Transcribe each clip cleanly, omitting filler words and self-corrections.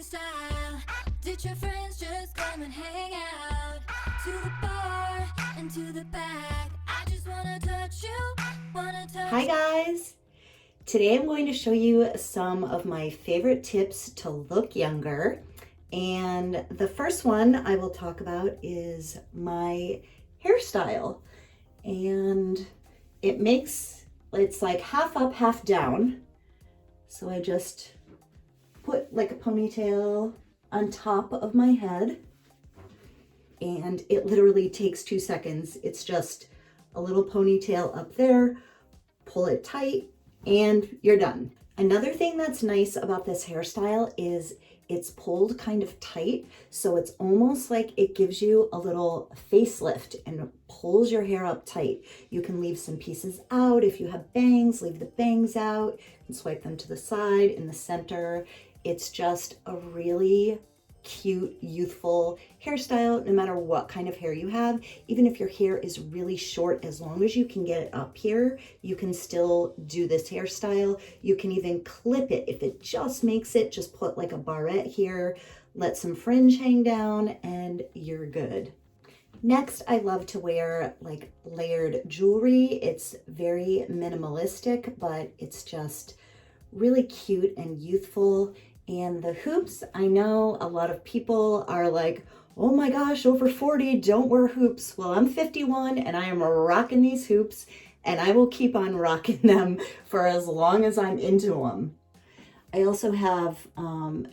Hairstyle. Did your friends just come and hang out? To the bar and to the back. I just wanna touch you, wanna touch. Hi guys! Today I'm going to show you some of my favorite tips to look younger. And the first one I will talk about is my hairstyle. And it's like half up, half down. So I just put like a ponytail on top of my head. And it literally takes 2 seconds. It's just a little ponytail up there, pull it tight, and you're done. Another thing that's nice about this hairstyle is it's pulled kind of tight, so it's almost like it gives you a little facelift and pulls your hair up tight. You can leave some pieces out. If you have bangs, leave the bangs out and swipe them to the side, in the center. It's just a really cute, youthful hairstyle, no matter what kind of hair you have. Even if your hair is really short, as long as you can get it up here, you can still do this hairstyle. You can even clip it. If it just makes it, just put like a barrette here, let some fringe hang down, and you're good. Next, I love to wear like layered jewelry. It's very minimalistic, but it's just really cute and youthful. And the hoops, I know a lot of people are like, oh my gosh, over 40, don't wear hoops. Well, I'm 51 and I am rocking these hoops, and I will keep on rocking them for as long as I'm into them. I also have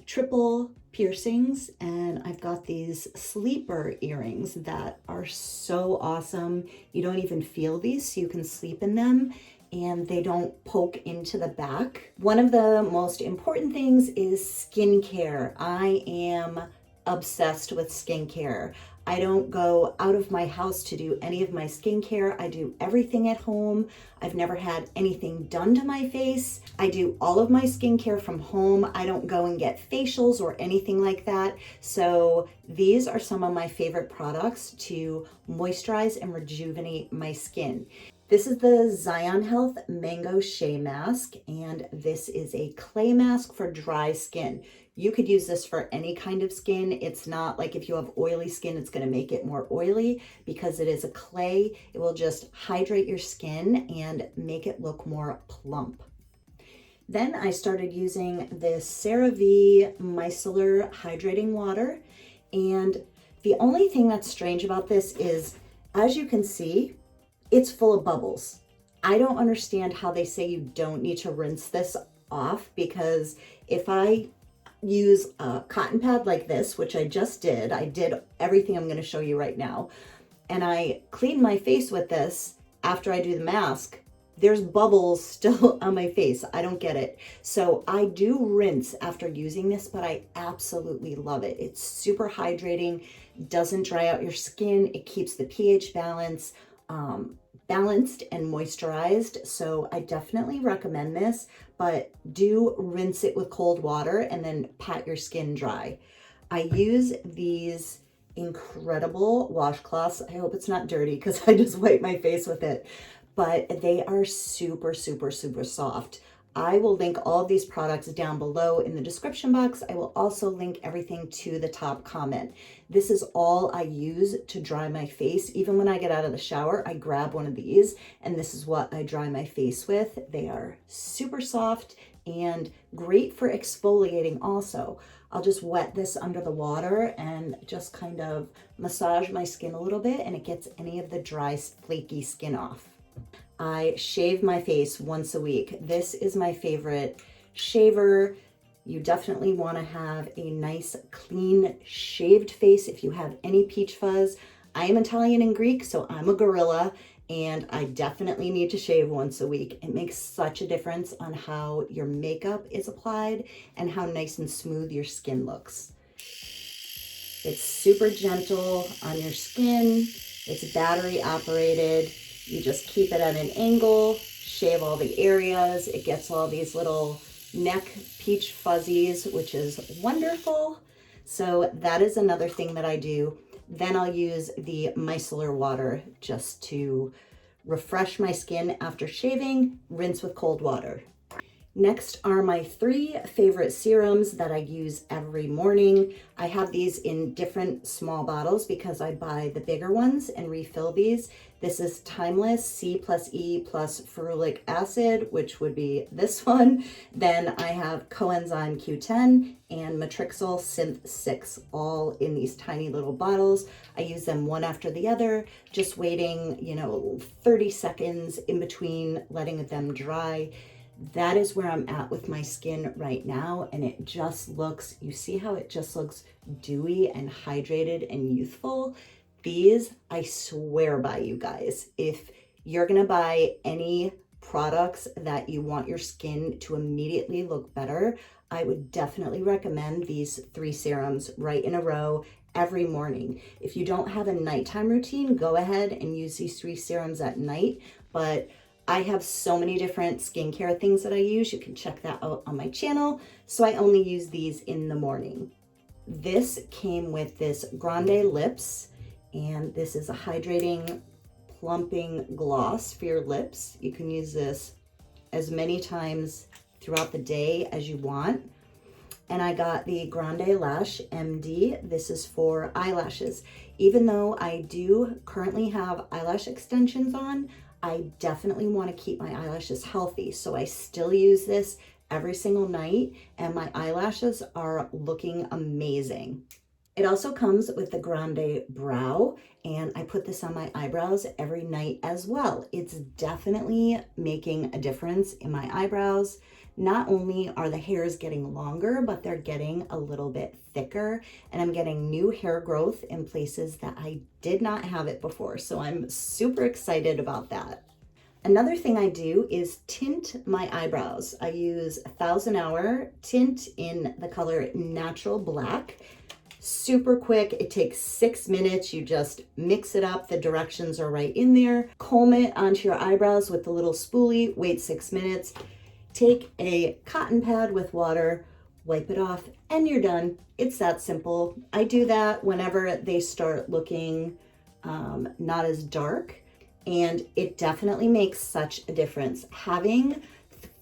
triple piercings, and I've got these sleeper earrings that are so awesome. You don't even feel these, so you can sleep in them, and they don't poke into the back. One of the most important things is skincare. I am obsessed with skincare. I don't go out of my house to do any of my skincare. I do everything at home. I've never had anything done to my face. I do all of my skincare from home. I don't go and get facials or anything like that. So these are some of my favorite products to moisturize and rejuvenate my skin. This is the Zion Health Mango Shea Mask, and this is a clay mask for dry skin. You could use this for any kind of skin. It's not like if you have oily skin, it's going to make it more oily. Because it is a clay, it will just hydrate your skin and make it look more plump. Then I started using this CeraVe Micellar Hydrating Water, and the only thing that's strange about this is, as you can see, it's full of bubbles. I don't understand how they say you don't need to rinse this off, because if I use a cotton pad like this, which I just did, I did everything I'm going to show you right now, and I clean my face with this after I do the mask, there's bubbles still on my face. I don't get it. So I do rinse after using this, but I absolutely love it. It's super hydrating, doesn't dry out your skin, it keeps the pH balance balanced and moisturized. So I definitely recommend this, but do rinse it with cold water and then pat your skin dry. I use these incredible washcloths. I hope it's not dirty because I just wipe my face with it, but they are super, super, super soft. I will link all of these products down below in the description box. I will also link everything to the top comment. This is all I use to dry my face. Even when I get out of the shower, I grab one of these, and this is what I dry my face with. They are super soft and great for exfoliating also. I'll just wet this under the water and just kind of massage my skin a little bit, and it gets any of the dry, flaky skin off. I shave my face once a week. This is my favorite shaver. You definitely want to have a nice, clean, shaved face if you have any peach fuzz. I am Italian and Greek, so I'm a gorilla, and I definitely need to shave once a week. It makes such a difference on how your makeup is applied and how nice and smooth your skin looks. It's super gentle on your skin. It's battery operated. You just keep it at an angle, shave all the areas. It gets all these little neck peach fuzzies, which is wonderful. So that is another thing that I do. Then I'll use the micellar water just to refresh my skin after shaving, rinse with cold water. Next are my 3 favorite serums that I use every morning. I have these in different small bottles because I buy the bigger ones and refill these. This is Timeless C plus E plus ferulic acid, which would be this one. Then I have coenzyme Q10 and Matrixyl Synth 6, all in these tiny little bottles. I use them one after the other, just waiting, 30 seconds in between letting them dry. That is where I'm at with my skin right now, and it just looks, you see how it just looks dewy and hydrated and youthful? These, I swear by, you guys. If you're gonna buy any products that you want your skin to immediately look better, I would definitely recommend these 3 serums right in a row every morning. If you don't have a nighttime routine, go ahead and use these 3 serums at night, but I have so many different skincare things that I use. You can check that out on my channel. So I only use these in the morning. This came with this Grande Lips, and this is a hydrating, plumping gloss for your lips. You can use this as many times throughout the day as you want. And I got the Grande Lash MD. This is for eyelashes. Even though I do currently have eyelash extensions on, I definitely want to keep my eyelashes healthy. So I still use this every single night, and my eyelashes are looking amazing. It also comes with the Grande Brow, and I put this on my eyebrows every night as well. It's definitely making a difference in my eyebrows. Not only are the hairs getting longer, but they're getting a little bit thicker, and I'm getting new hair growth in places that I did not have it before. So I'm super excited about that. Another thing I do is tint my eyebrows. I use 1000 Hour tint in the color Natural Black. Super quick. It takes 6 minutes. You just mix it up. The directions are right in there. Comb it onto your eyebrows with the little spoolie. Wait 6 minutes. Take a cotton pad with water, wipe it off, and you're done. It's that simple. I do that whenever they start looking not as dark, and it definitely makes such a difference. Having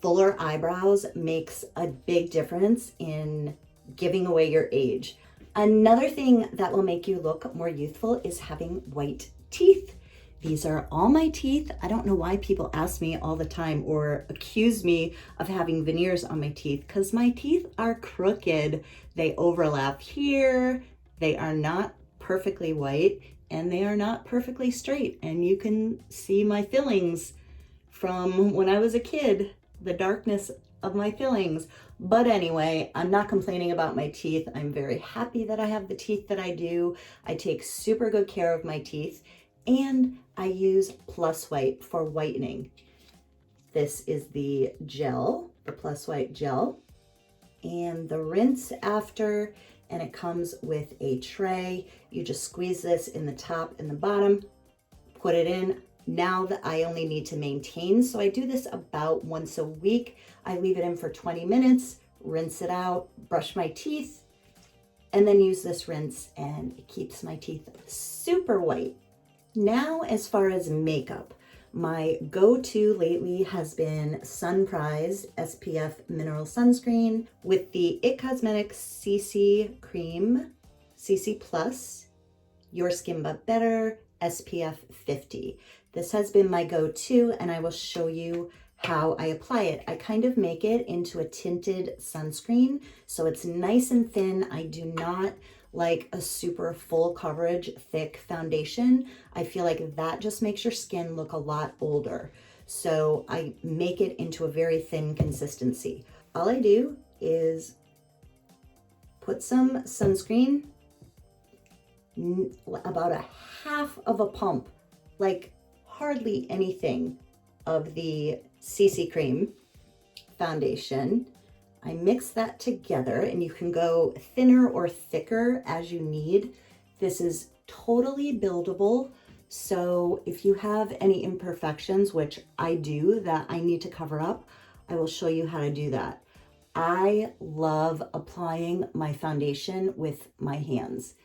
fuller eyebrows makes a big difference in giving away your age. Another thing that will make you look more youthful is having white teeth. These are all my teeth. I don't know why people ask me all the time or accuse me of having veneers on my teeth, because my teeth are crooked. They overlap here. They are not perfectly white, and they are not perfectly straight. And you can see my fillings from when I was a kid, the darkness of my fillings. But anyway, I'm not complaining about my teeth. I'm very happy that I have the teeth that I do. I take super good care of my teeth. And I use Plus White for whitening. This is the gel, the Plus White gel, and the rinse after, and it comes with a tray. You just squeeze this in the top and the bottom, put it in. Now that I only need to maintain, so I do this about once a week. I leave it in for 20 minutes, rinse it out, brush my teeth, and then use this rinse, and it keeps my teeth super white. Now, as far as makeup, my go-to lately has been Sun Prize SPF Mineral Sunscreen with the IT Cosmetics CC Cream, CC Plus, Your Skin But Better, SPF 50. This has been my go-to, and I will show you how I apply it. I kind of make it into a tinted sunscreen, so it's nice and thin. I do not like a super full coverage thick foundation. I feel like that just makes your skin look a lot older. So I make it into a very thin consistency. All I do is put some sunscreen, about a half of a pump, like hardly anything of the CC Cream foundation. I mix that together, and you can go thinner or thicker as you need. This is totally buildable. So if you have any imperfections, which I do, that I need to cover up, I will show you how to do that. I love applying my foundation with my hands.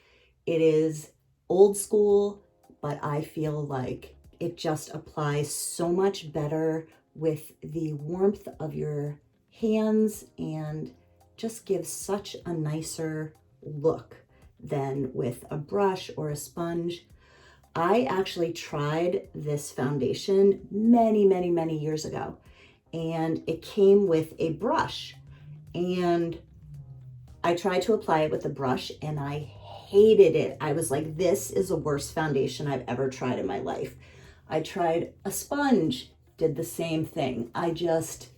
It is old school, but I feel like it just applies so much better with the warmth of your hands and just gives such a nicer look than with a brush or a sponge. I actually tried this foundation many years ago, and it came with a brush, and I tried to apply it with a brush and I hated it. I was like, this is the worst foundation I've ever tried in my life. I tried a sponge, did the same thing. I just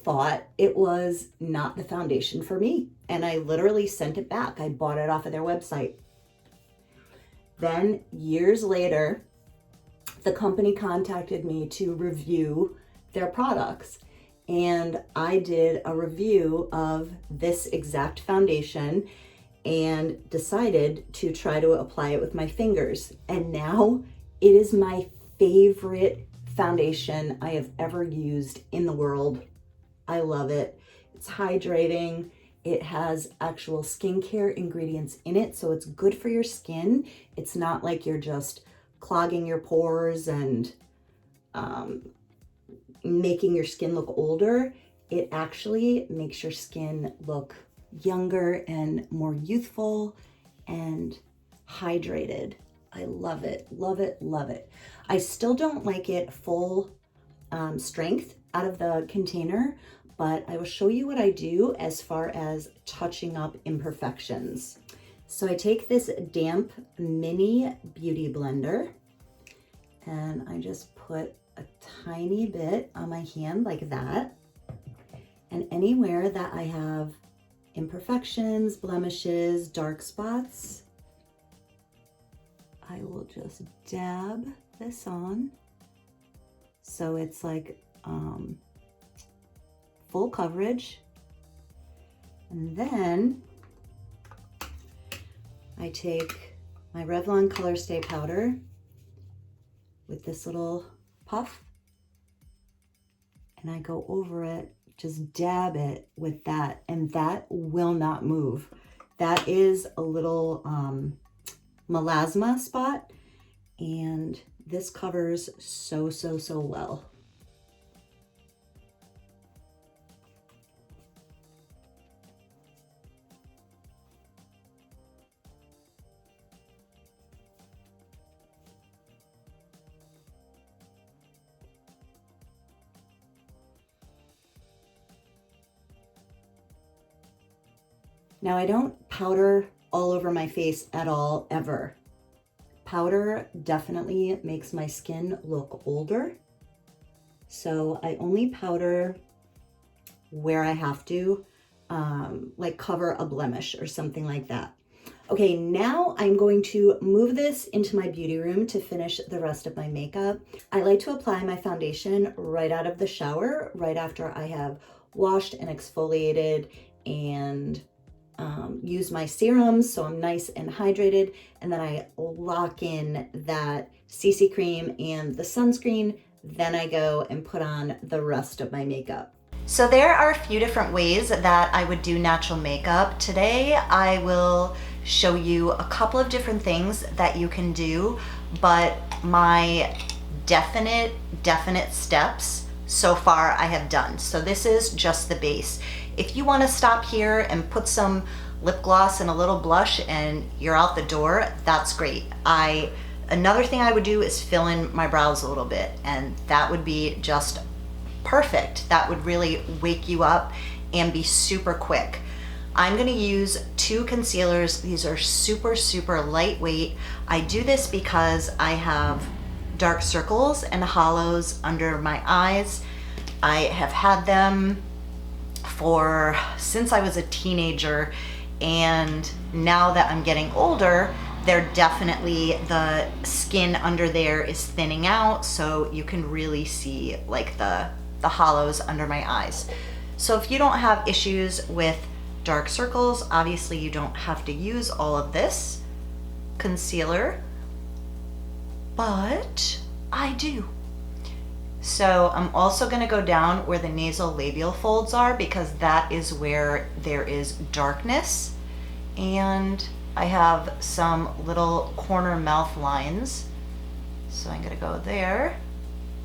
thought it was not the foundation for me, and I literally sent it back. I bought it off of their website. Then years later, the company contacted me to review their products, and I did a review of this exact foundation and decided to try to apply it with my fingers. And now it is my favorite foundation I have ever used in the world. I love it. It's hydrating. It has actual skincare ingredients in it, so it's good for your skin. It's not like you're just clogging your pores and making your skin look older. It actually makes your skin look younger and more youthful and hydrated. I love it, love it, love it. I still don't like it full strength out of the container, but I will show you what I do as far as touching up imperfections. So I take this damp mini beauty blender and I just put a tiny bit on my hand like that. And anywhere that I have imperfections, blemishes, dark spots, I will just dab this on. So it's like full coverage. And then I take my Revlon Color Stay powder with this little puff and I go over it, just dab it with that, and that will not move. That is a little melasma spot, and this covers so well. Now I don't powder all over my face at all, ever. Powder definitely makes my skin look older. So I only powder where I have to, like cover a blemish or something like that. Okay, now I'm going to move this into my beauty room to finish the rest of my makeup. I like to apply my foundation right out of the shower, right after I have washed and exfoliated and use my serums so I'm nice and hydrated, and then I lock in that CC cream and the sunscreen. Then I go and put on the rest of my makeup. So there are a few different ways that I would do natural makeup. Today I will show you a couple of different things that you can do, but my definite steps so far I have done. So this is just the base. If you want to stop here and put some lip gloss and a little blush and you're out the door, that's great. Another thing I would do is fill in my brows a little bit, and that would be just perfect. That would really wake you up and be super quick. I'm going to use two concealers. These are super lightweight. I do this because I have dark circles and hollows under my eyes. I have had them since I was a teenager, and now that I'm getting older, they're definitely, the skin under there is thinning out, so you can really see like the hollows under my eyes. So if you don't have issues with dark circles, obviously you don't have to use all of this concealer, but I do. So I'm also going to go down where the nasal labial folds are, because that is where there is darkness, and I have some little corner mouth lines. So I'm going to go there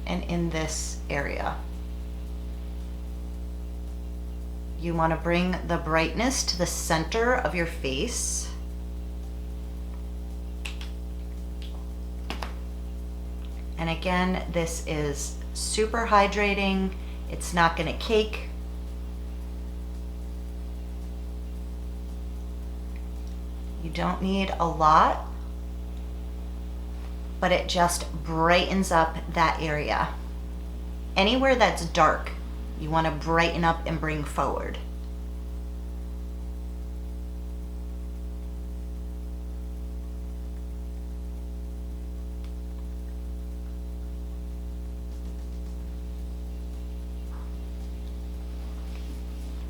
and in this area. you want to bring the brightness to the center of your face. And again, this is super hydrating. It's not going to cake. You don't need a lot, but it just brightens up that area. Anywhere that's dark, you want to brighten up and bring forward.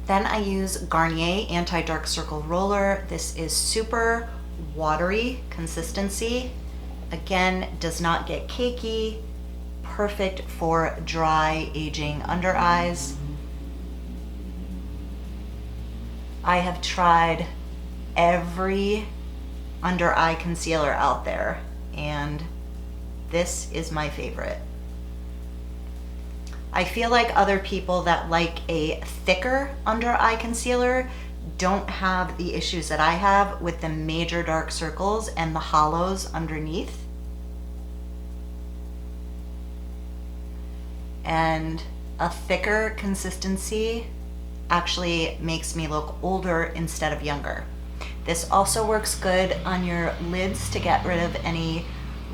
Then I use Garnier Anti-Dark Circle Roller. This is super watery consistency. Again, does not get cakey. Perfect for dry, aging under eyes. I have tried every under eye concealer out there, and this is my favorite. I feel like other people that like a thicker under eye concealer don't have the issues that I have with the major dark circles and the hollows underneath. And a thicker consistency actually makes me look older instead of younger. This also works good on your lids to get rid of any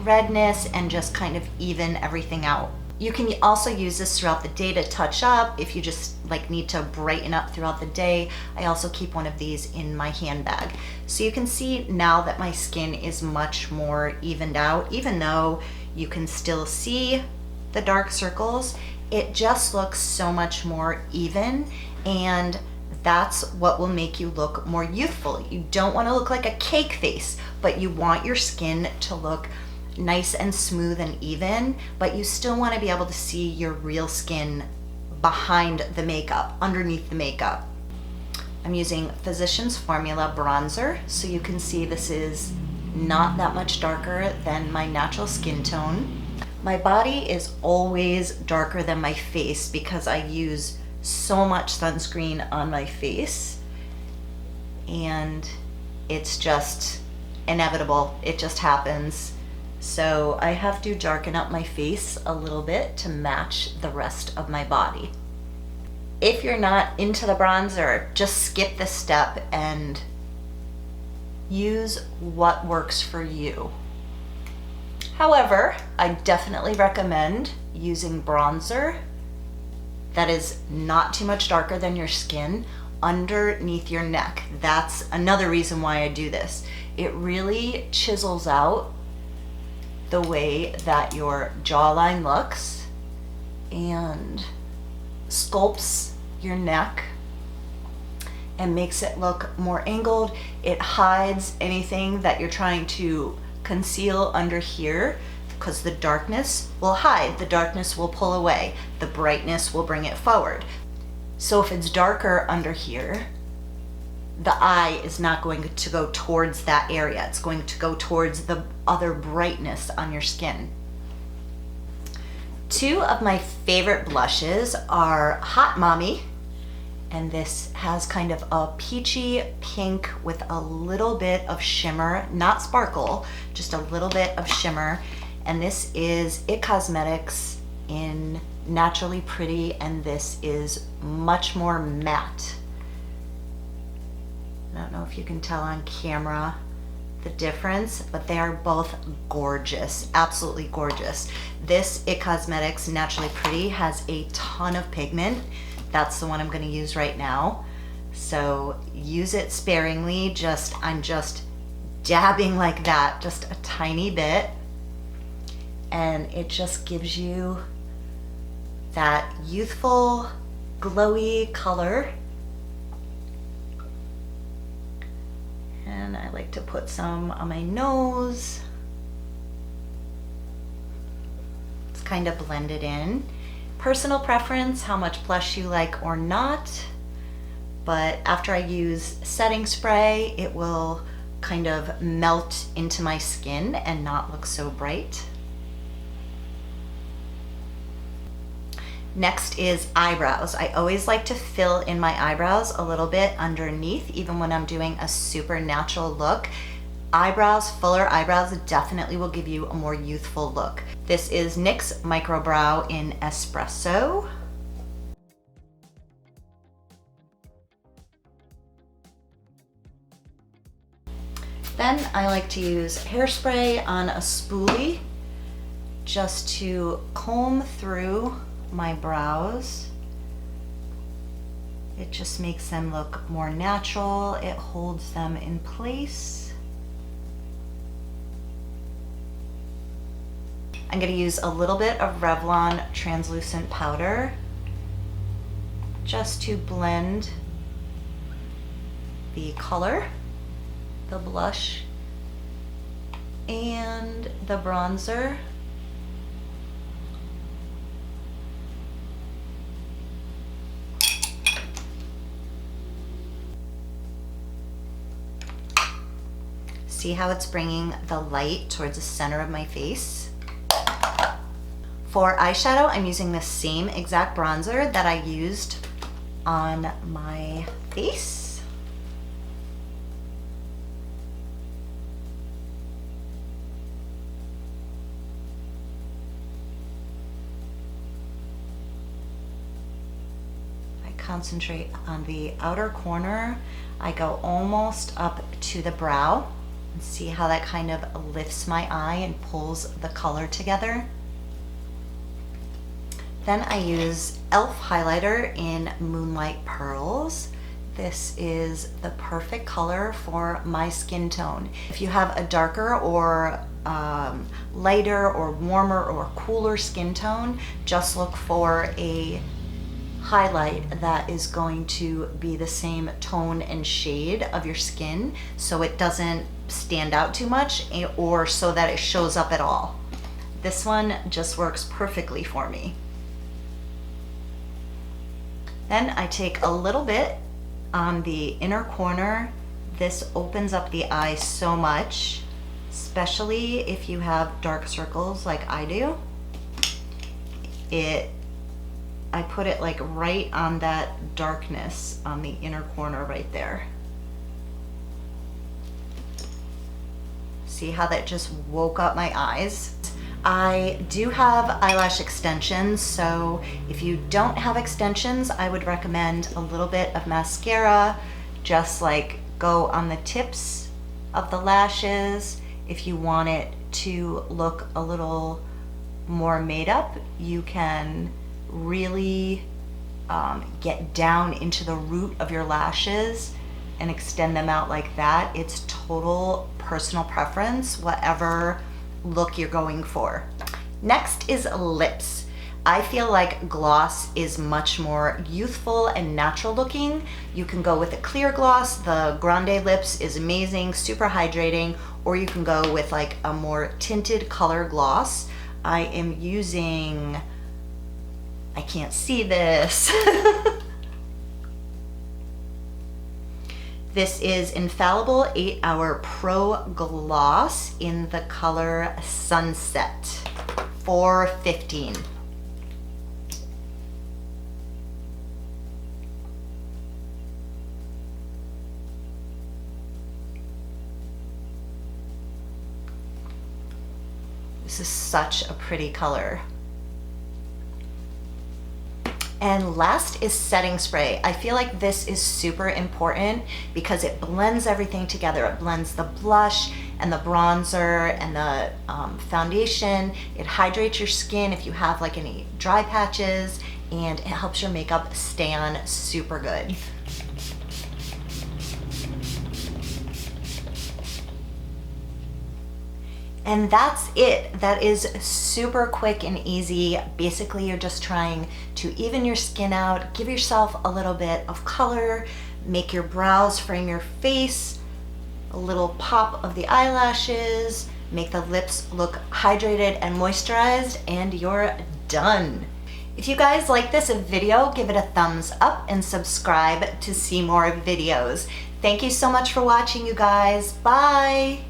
redness and just kind of even everything out. You can also use this throughout the day to touch up if you just like need to brighten up throughout the day. I also keep one of these in my handbag. So you can see now that my skin is much more evened out, even though you can still see the dark circles, it just looks so much more even, and that's what will make you look more youthful. You don't want to look like a cake face, but you want your skin to look nice and smooth and even, but you still want to be able to see your real skin behind the makeup, underneath the makeup. I'm using Physicians Formula bronzer, so you can see this is not that much darker than my natural skin tone. My body is always darker than my face because I use so much sunscreen on my face, and it's just inevitable. It just happens. So I have to darken up my face a little bit to match the rest of my body. If you're not into the bronzer, just skip this step and use what works for you. However, I definitely recommend using bronzer that is not too much darker than your skin underneath your neck. That's another reason why I do this. It really chisels out the way that your jawline looks and sculpts your neck and makes it look more angled. It hides anything that you're trying to conceal under here, because the darkness will hide, the darkness will pull away, the brightness will bring it forward. So if it's darker under here, the eye is not going to go towards that area. It's going to go towards the other brightness on your skin. Two of my favorite blushes are Hot Mommy, and this has kind of a peachy pink with a little bit of shimmer, not sparkle, just a little bit of shimmer. And this is It Cosmetics in Naturally Pretty, and this is much more matte. I don't know if you can tell on camera the difference, but they are both gorgeous, absolutely gorgeous. This It Cosmetics Naturally Pretty has a ton of pigment. That's the one I'm going to use right now. So use it sparingly. I'm just dabbing like that, just a tiny bit. And it just gives you that youthful, glowy color. And I like to put some on my nose. It's kind of blended in. Personal preference, how much blush you like or not. But after I use setting spray, it will kind of melt into my skin and not look so bright. Next is eyebrows. I always like to fill in my eyebrows a little bit underneath, even when I'm doing a super natural look. Eyebrows, fuller eyebrows definitely will give you a more youthful look. This is NYX Micro Brow in Espresso. Then I like to use hairspray on a spoolie just to comb through my brows. It just makes them look more natural. It holds them in place. I'm going to use a little bit of Revlon translucent powder just to blend the color, the blush, and the bronzer. See how it's bringing the light towards the center of my face? For eyeshadow, I'm using the same exact bronzer that I used on my face. I concentrate on the outer corner. I go almost up to the brow. See how that kind of lifts my eye and pulls the color together. Then I use e.l.f. highlighter in Moonlight Pearls. This is the perfect color for my skin tone. If you have a darker or lighter or warmer or cooler skin tone, just look for a highlight that is going to be the same tone and shade of your skin so it doesn't stand out too much or so that it shows up at all. This one just works perfectly for me. Then I take a little bit on the inner corner. This opens up the eye so much, especially if you have dark circles like I do. I put it like right on that darkness on the inner corner right there. See how that just woke up my eyes? I do have eyelash extensions, so if you don't have extensions, I would recommend a little bit of mascara, just like go on the tips of the lashes. If you want it to look a little more made up, you can really get down into the root of your lashes and extend them out like that. It's total personal preference, whatever look you're going for. Next is lips. I feel like gloss is much more youthful and natural looking. You can go with a clear gloss. The Grande Lips is amazing, super hydrating, or you can go with like a more tinted color gloss. I am using, I can't see this. This is Infallible 8-Hour Pro Gloss in the color Sunset, $4.15. This is such a pretty color. And last is setting spray. I feel like this is super important because it blends everything together. It blends the blush and the bronzer and the foundation. It hydrates your skin if you have like any dry patches, and it helps your makeup stay on super good. And that's it. That is super quick and easy. Basically, you're just trying to even your skin out, give yourself a little bit of color, make your brows frame your face, a little pop of the eyelashes, make the lips look hydrated and moisturized, and you're done. If you guys like this video, give it a thumbs up and subscribe to see more videos. Thank you so much for watching, you guys. Bye.